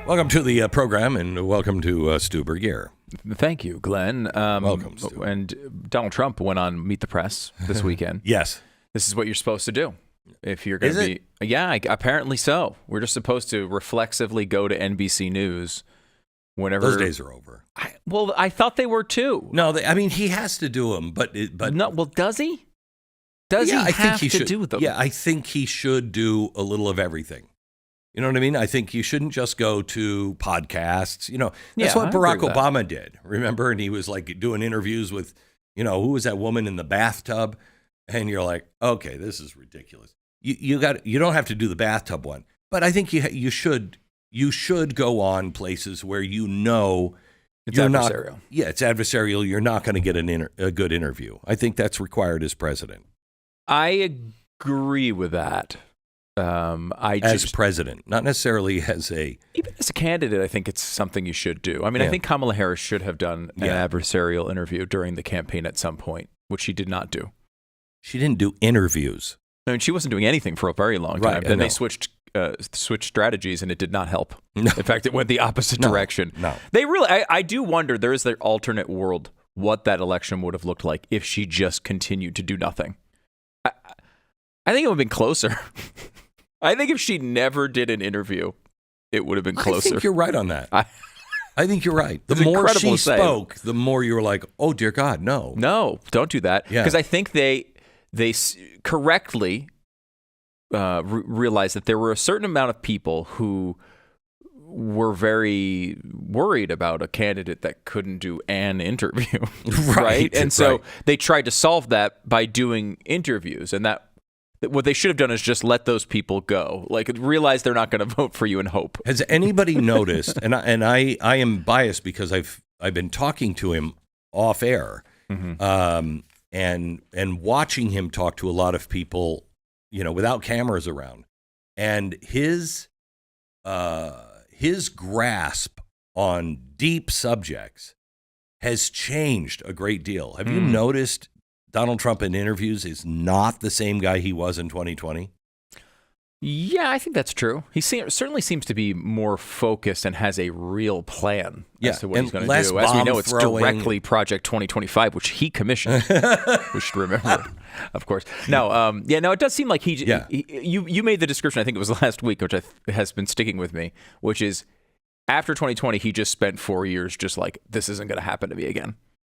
Welcome to the program, and welcome to Stu Bergier. Thank you, Glenn. Welcome, Stu. And Donald Trump went on Meet the Press this weekend. Yes. This is what you're supposed to do. If you're going to be... Yeah, apparently so. We're just supposed to reflexively go to NBC News whenever... Those days are over. I thought they were too. No, he has to do them, but no. Well, does he? Does he have to do them? Yeah, I think he should do a little of everything. You know what I mean? I think you shouldn't just go to podcasts. That's what Barack Obama did. Remember? And he was like doing interviews with, who was that woman in the bathtub? And you're like, okay, this is ridiculous. You don't have to do the bathtub one, but I think you should go on places where it's adversarial. It's adversarial. You're not going to get a good interview. I think that's required as president. I agree with that. As president, not necessarily even as a candidate, I think it's something you should do. I mean, I think Kamala Harris should have done an adversarial interview during the campaign at some point, which she did not do. She didn't do interviews. I mean, she wasn't doing anything for a very long time. Then they switched strategies, and it did not help. No. In fact, it went the opposite direction. No, they really. I do wonder. There is the alternate world what that election would have looked like if she just continued to do nothing. I think it would have been closer. I think if she never did an interview, it would have been closer. I think you're right on that. I think you're right. The more she spoke, the more you were like, oh, dear God, no. No, don't do that. Because I think they correctly realized that there were a certain amount of people who were very worried about a candidate that couldn't do an interview. Right? And so they tried to solve that by doing interviews, and that what they should have done is just let those people go. Like, realize they're not going to vote for you and hope. Has anybody noticed? And I am biased because I've been talking to him off air, and watching him talk to a lot of people, without cameras around, and his grasp on deep subjects has changed a great deal. Have you noticed? Donald Trump in interviews is not the same guy he was in 2020? Yeah, I think that's true. He certainly seems to be more focused and has a real plan as to what he's going to do. As we know, it's directly Project 2025, which he commissioned. We should remember, of course. No, it does seem like you made the description, I think it was last week, which has been sticking with me, which is after 2020, he just spent 4 years just like, this isn't going to happen to me again.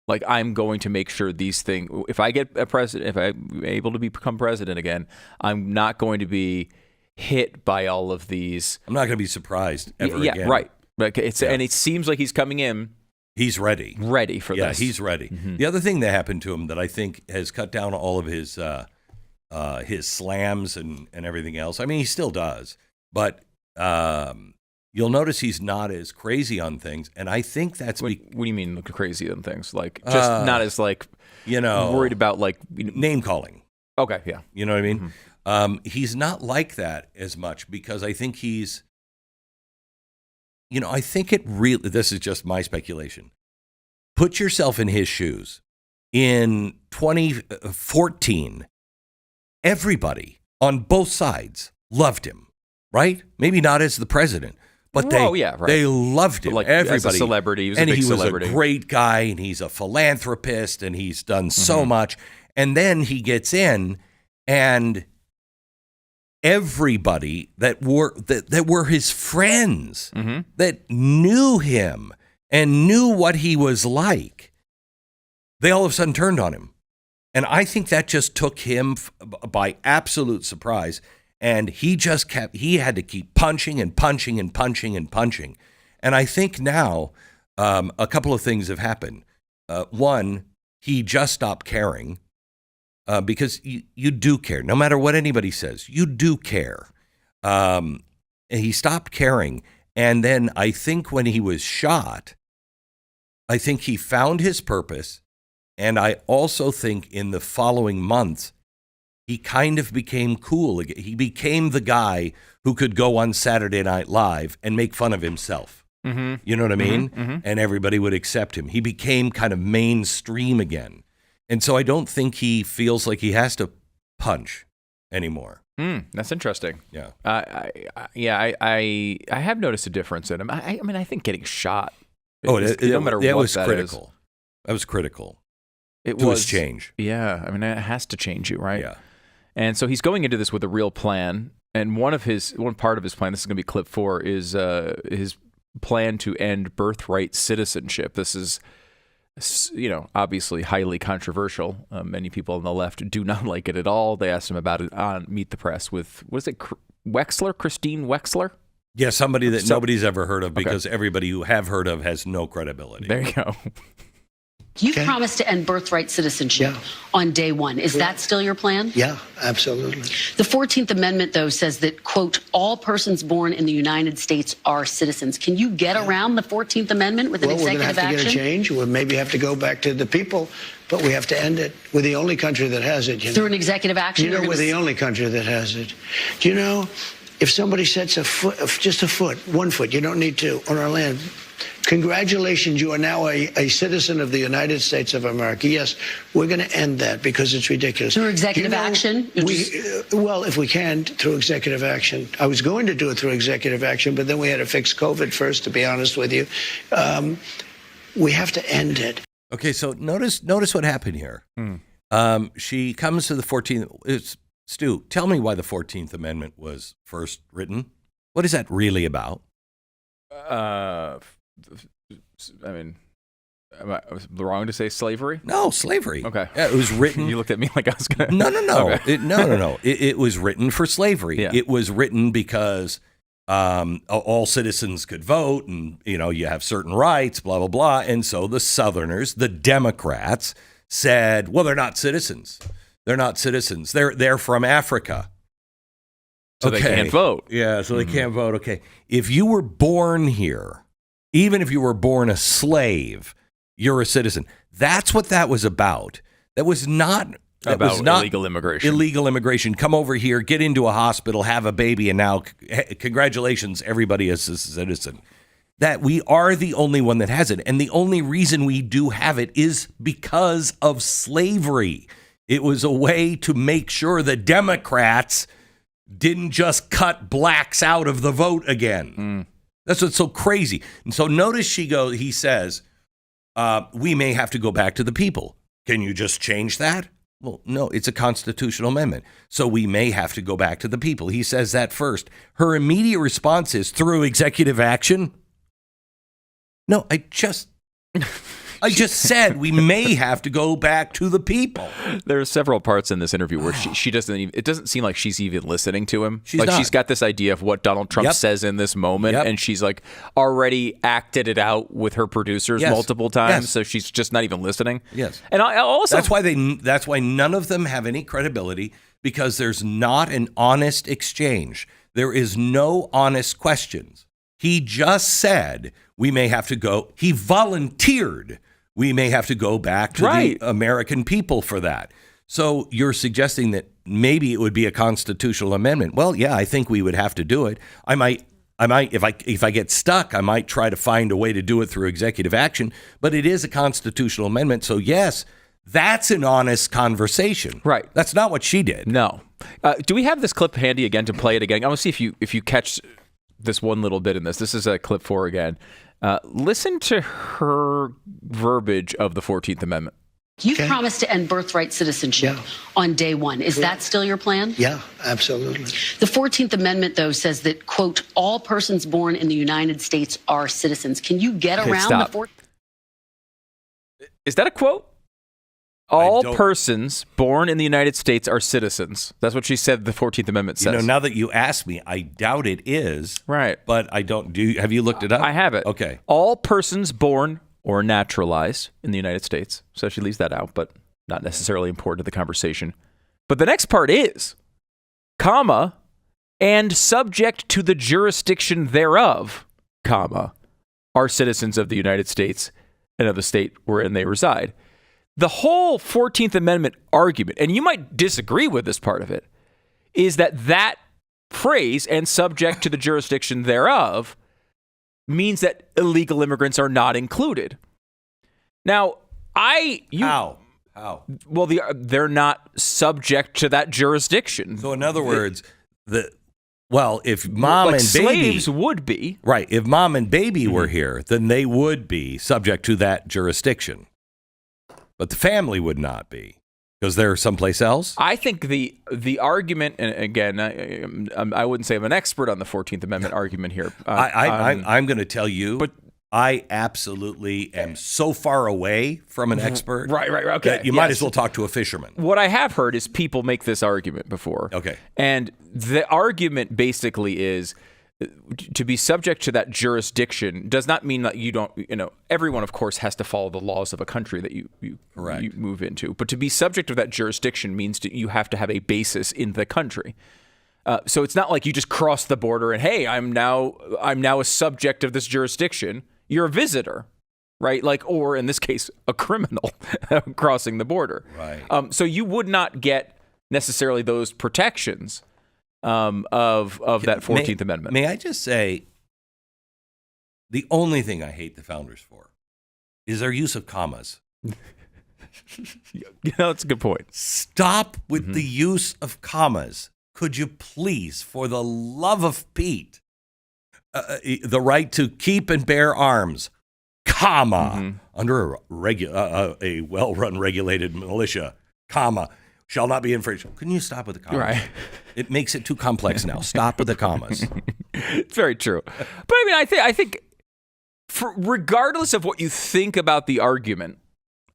Like, I'm going to make sure these things, if I get a president, if I'm able to become president again, I'm not going to be hit by all of these. I'm not going to be surprised ever again. Yeah, right. And it seems like he's coming in. He's ready. Ready for this. Yeah, he's ready. Mm-hmm. The other thing that happened to him that I think has cut down all of his slams and everything else. I mean, he still does. But you'll notice he's not as crazy on things, and I think that's... What do you mean crazy on things? Like, just not as, like, worried about, like... name-calling. Okay, yeah. You know what I mean? Mm-hmm. He's not like that as much because I think he's... I think it really... This is just my speculation. Put yourself in his shoes. In 2014, everybody on both sides loved him, right? Maybe not as the president, but they loved him. Like, everybody, as a celebrity, he was a great guy, and he's a philanthropist, and he's done so much. And then he gets in, and everybody that were his friends, that knew him and knew what he was like, they all of a sudden turned on him. And I think that just took him by absolute surprise. And he had to keep punching and punching and punching and punching. And I think now a couple of things have happened. One, he just stopped caring because you do care. No matter what anybody says, you do care. And he stopped caring. And then I think when he was shot, I think he found his purpose. And I also think in the following months, he kind of became cool again. He became the guy who could go on Saturday Night Live and make fun of himself. Mm-hmm. You know what I mean? Mm-hmm. And everybody would accept him. He became kind of mainstream again. And so I don't think he feels like he has to punch anymore. That's interesting. Yeah. I have noticed a difference in him. I mean, I think getting shot. No matter what was that critical. That was critical. It was change. Yeah. I mean, it has to change you, right? Yeah. And so he's going into this with a real plan. And one part of his plan, this is going to be clip 4, is his plan to end birthright citizenship. This is, obviously highly controversial. Many people on the left do not like it at all. They asked him about it on Meet the Press with, what is it, Christine Wexler? Yeah, somebody that nobody's ever heard of because everybody who have heard of has no credibility. There you go. You promised to end birthright citizenship on day one. Is that still your plan? Yeah, absolutely. The 14th Amendment, though, says that, quote, all persons born in the United States are citizens. Can you get around the 14th Amendment with an executive action? We're going to have to get a change. We'll maybe have to go back to the people, but we have to end it. We're the only country that has it. Through an executive action? We're the only country that has it. Do you know, if somebody sets a foot, just a foot, 1 foot, you don't need to, on our land, congratulations, you are now a citizen of the United States of America. Yes, we're going to end that because it's ridiculous. Through executive action? Well, if we can, through executive action. I was going to do it through executive action, but then we had to fix COVID first, to be honest with you. We have to end it. Okay, so notice what happened here. She comes to the 14th. Stu, tell me why the 14th Amendment was first written. What is that really about? I mean, am I wrong to say slavery? No, slavery. Okay. Yeah, it was written. You looked at me like I was going to. No. Okay. No. It was written for slavery. Yeah. It was written because all citizens could vote and, you have certain rights, blah, blah, blah. And so the Southerners, the Democrats, said, well, they're not citizens. They're not citizens. They're from Africa. So they can't vote. Yeah, so they can't vote. Okay. If you were born here, even if you were born a slave, you're a citizen. That's what that was about. That was not illegal immigration. Illegal immigration. Come over here, get into a hospital, have a baby, and now, congratulations, everybody is a citizen. That we are the only one that has it. And the only reason we do have it is because of slavery. It was a way to make sure the Democrats didn't just cut blacks out of the vote again. That's what's so crazy. And so notice he says, we may have to go back to the people. Can you just change that? Well, no, it's a constitutional amendment. So we may have to go back to the people. He says that first. Her immediate response is through executive action. No, I just said we may have to go back to the people. There are several parts in this interview where she doesn't even, it doesn't seem like she's even listening to him. She's not. She's got this idea of what Donald Trump says in this moment, and she's like already acted it out with her producers multiple times, so she's just not even listening. Yes. And I also that's why none of them have any credibility, because there's not an honest exchange. There is no honest questions. He just said we may have to go. He volunteered. We may have to go back to the American people for that. So you're suggesting that maybe it would be a constitutional amendment. Well, yeah, I think we would have to do it. I might, if I get stuck, I might try to find a way to do it through executive action. But it is a constitutional amendment. So yes, that's an honest conversation. Right. That's not what she did. No. Do we have this clip handy again to play it again? I want to see if you catch this one little bit in this. This is clip 4 again. Listen to her verbiage of the 14th Amendment. You promised to end birthright citizenship on day one. Is that still your plan? Yeah, absolutely. The 14th Amendment, though, says that, quote, all persons born in the United States are citizens. Can you get around the 14th? Is that a quote? All persons born in the United States are citizens. That's what she said the 14th Amendment says. Now that you ask me, I doubt it is. Right. But I don't. Have you looked it up? I have it. Okay. All persons born or naturalized in the United States. So she leaves that out, but not necessarily important to the conversation. But the next part is, comma, and subject to the jurisdiction thereof, comma, are citizens of the United States and of the state wherein they reside. The whole 14th Amendment argument, and you might disagree with this part of it, is that phrase, and subject to the jurisdiction thereof, means that illegal immigrants are not included. Now, How? How? Well, they're not subject to that jurisdiction. So in other words, if mom and baby slaves would be right, if mom and baby were here, then they would be subject to that jurisdiction, but the family would not be because they're someplace else. I think the argument, and again, I wouldn't say I'm an expert on the 14th Amendment argument here. I'm going to tell you, but I absolutely am so far away from an expert. Right. Okay. That you might as well talk to a fisherman. What I have heard is people make this argument before. Okay. And the argument basically is to be subject to that jurisdiction does not mean that you don't, everyone, of course, has to follow the laws of a country that you move into. But to be subject to that jurisdiction means you have to have a basis in the country. So it's not like you just cross the border and, hey, I'm now a subject of this jurisdiction. You're a visitor, right? Or in this case, a criminal crossing the border. Right. So you would not get necessarily those protections of that 14th Amendment. May I just say, the only thing I hate the founders for is their use of commas. That's a good point. Stop with the use of commas. Could you please, for the love of Pete, the right to keep and bear arms, comma, under a well-run regulated militia, comma, shall not be infringed. Couldn't you stop with the commas? Right. It makes it too complex now. Stop with the commas. It's very true. But I mean, I think regardless of what you think about the argument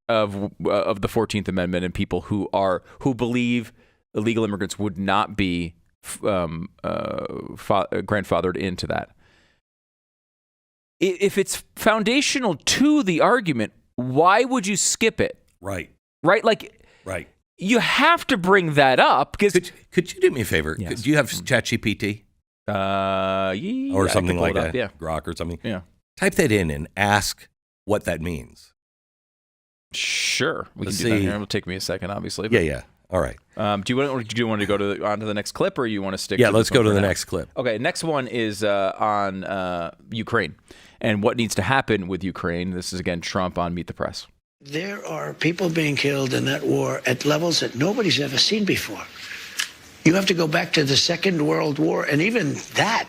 of the 14th Amendment and people who believe illegal immigrants would not be grandfathered into that. If it's foundational to the argument, why would you skip it? Right. Right? Right. You have to bring that up because. Could you do me a favor? Yes. Do you have ChatGPT? Yeah. Or something like that? Yeah. Grok or something? Yeah. Type that in and ask what that means. Sure. We can do that here. It'll take me a second, obviously. Yeah. All right. Do you want to go on to the next clip, or you want to stick? Yeah, let's go to the next clip. Okay, next one is on Ukraine and what needs to happen with Ukraine. This is again Trump on Meet the Press. There are people being killed in that war at levels that nobody's ever seen before. You have to go back to the Second World War, and even that.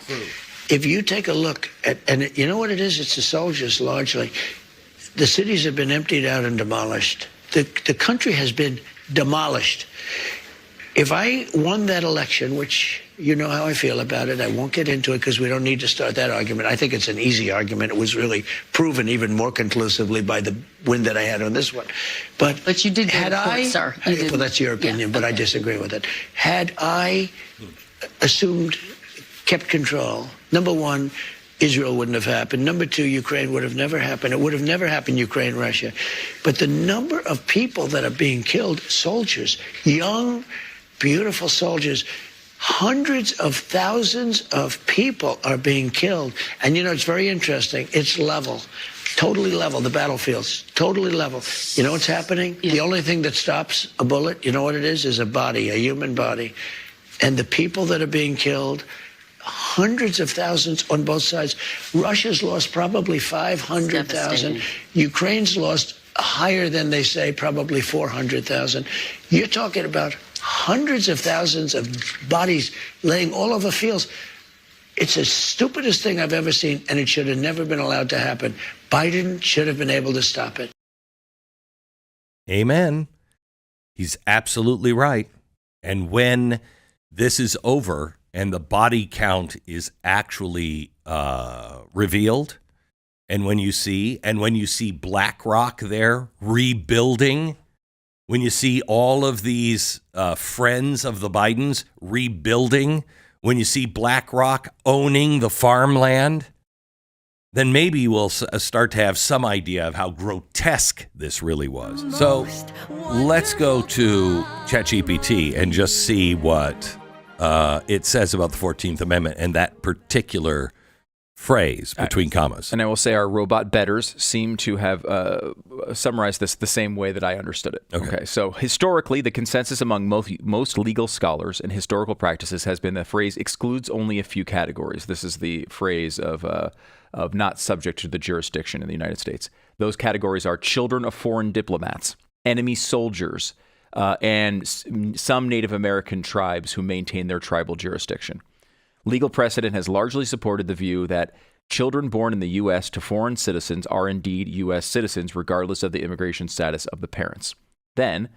If you take a look at, and you know what it is? It's the soldiers largely. The cities have been emptied out and demolished. The country has been demolished. If I won that election, which you know how I feel about it, I won't get into it because we don't need to start that argument. I think it's an easy argument. It was really proven even more conclusively by the win that I had on this one. But you did had I, sir. Well, that's your opinion, but I disagree with it. Had I assumed, kept control, number one, Israel wouldn't have happened. Number two, Ukraine would have never happened. It would have never happened, Ukraine, Russia. But the number of people that are being killed, soldiers, young, beautiful soldiers, hundreds of thousands of people are being killed. And, it's very interesting. It's level, totally level. The battlefields, totally level. You know what's happening? Yeah. The only thing that stops a bullet, you know what it is a body, a human body. And the people that are being killed, hundreds of thousands on both sides. Russia's lost probably 500,000. Ukraine's lost higher than they say, probably 400,000. You're talking about hundreds of thousands of bodies laying all over fields. It's the stupidest thing I've ever seen, and it should have never been allowed to happen. Biden should have been able to stop it. Amen. He's absolutely right. And when this is over, and the body count is actually revealed, and when you see BlackRock there rebuilding, when you see all of these friends of the Bidens rebuilding, when you see BlackRock owning the farmland, then maybe we'll start to have some idea of how grotesque this really was. So let's go to ChatGPT and just see what it says about the 14th Amendment and that particular phrase between commas. And I will say our robot betters seem to have summarized this the same way that I understood it. Okay. So historically, the consensus among most legal scholars and historical practices has been the phrase excludes only a few categories. This is the phrase of not subject to the jurisdiction in the United States. Those categories are children of foreign diplomats, enemy soldiers, and some Native American tribes who maintain their tribal jurisdiction. Legal precedent has largely supported the view that children born in the U.S. to foreign citizens are indeed U.S. citizens, regardless of the immigration status of the parents. Then,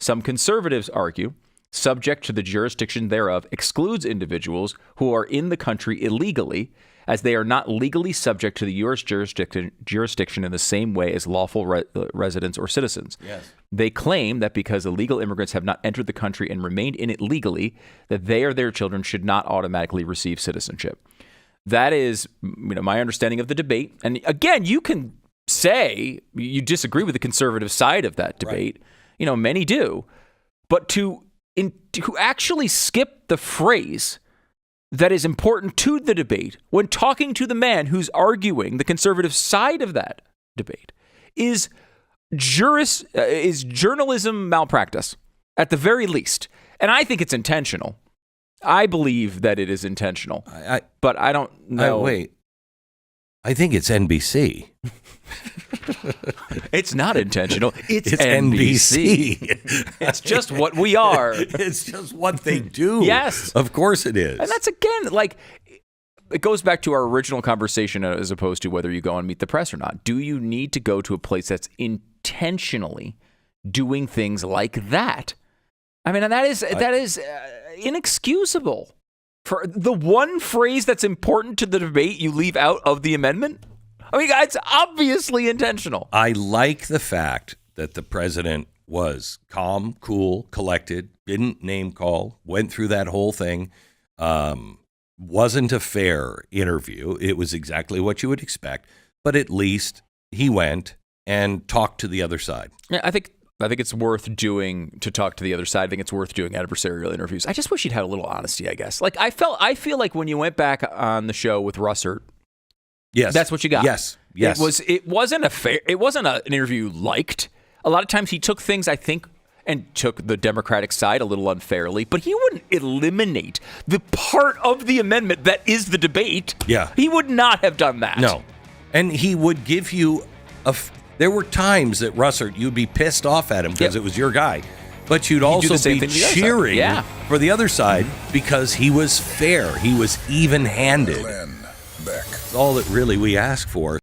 some conservatives argue, subject to the jurisdiction thereof excludes individuals who are in the country illegally, as they are not legally subject to the U.S. jurisdiction in the same way as lawful residents or citizens. Yes. They claim that because illegal immigrants have not entered the country and remained in it legally, that they or their children should not automatically receive citizenship. That is, my understanding of the debate. And again, you can say you disagree with the conservative side of that debate. Right. Many do. But to actually skip the phrase that is important to the debate when talking to the man who's arguing the conservative side of that debate is journalism malpractice, at the very least. And I think it's intentional. I believe that it is intentional. But I don't know. Wait. I think it's NBC. It's not intentional. It's NBC. It's just what we are. It's just what they do. Yes. Of course it is. And that's, again, it goes back to our original conversation as opposed to whether you go and meet the press or not. Do you need to go to a place that's intentionally doing things like that? I mean, that is inexcusable. For the one phrase that's important to the debate, you leave out of the amendment? I mean, it's obviously intentional. I like the fact that the president was calm, cool, collected, didn't name call, went through that whole thing. Wasn't a fair interview. It was exactly what you would expect. But at least he went and talked to the other side. Yeah, I think it's worth doing to talk to the other side. I think it's worth doing adversarial interviews. I just wish he'd had a little honesty, I guess. I feel like when you went back on the show with Russert, yes, that's what you got. Yes. It wasn't an interview you liked. A lot of times he took things, I think, and took the Democratic side a little unfairly, but he wouldn't eliminate the part of the amendment that is the debate. Yeah. He would not have done that. No. And he would give you there were times that Russert, you'd be pissed off at him because it was your guy. But you'd also be cheering for the other side because he was fair. He was even-handed. That's all that really we ask for.